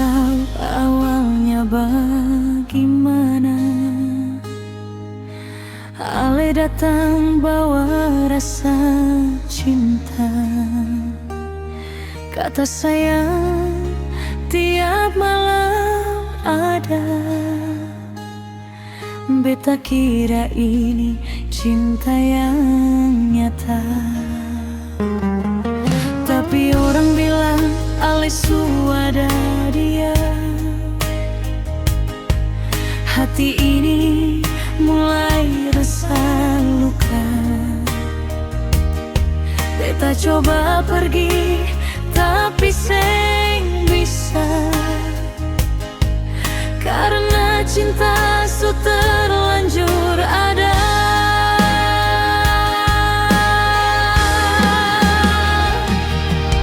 tahu awalnya bagaimana. Ale datang bawa rasa cinta, kata sayang tiap malam ada. Beta kira ini cinta yang nyata, tapi orang bilang Ale suada dia. Hati ini mulai rasa luka. Beta coba pergi tapi seng bisa, karena cinta su terlanjur ada.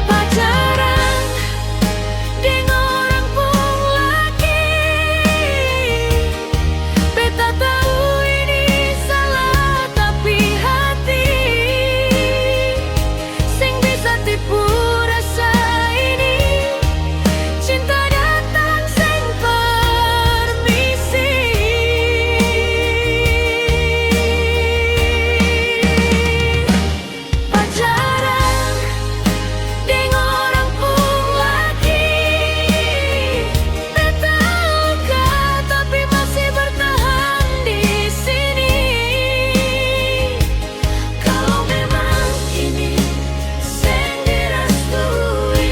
Pacaran deng orang pun laki, beta tahu ini salah, tapi hati sing bisa tipu rasa ini. Cinta datang seng permisi. Pacaran deng orang pun laki, beta luka tapi masih bertahan di sini. Kalau memang ini seng direstui,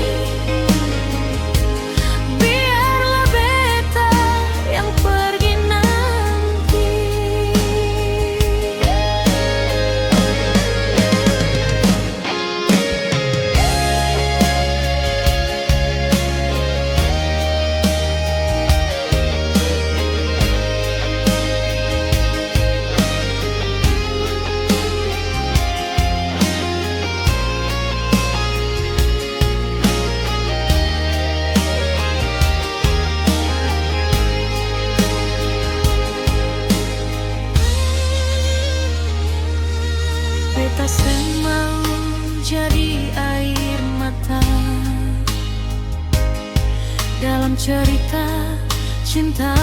biarlah beta yang pergi nanti. Beta seng mau jadi air mata dalam cerita cinta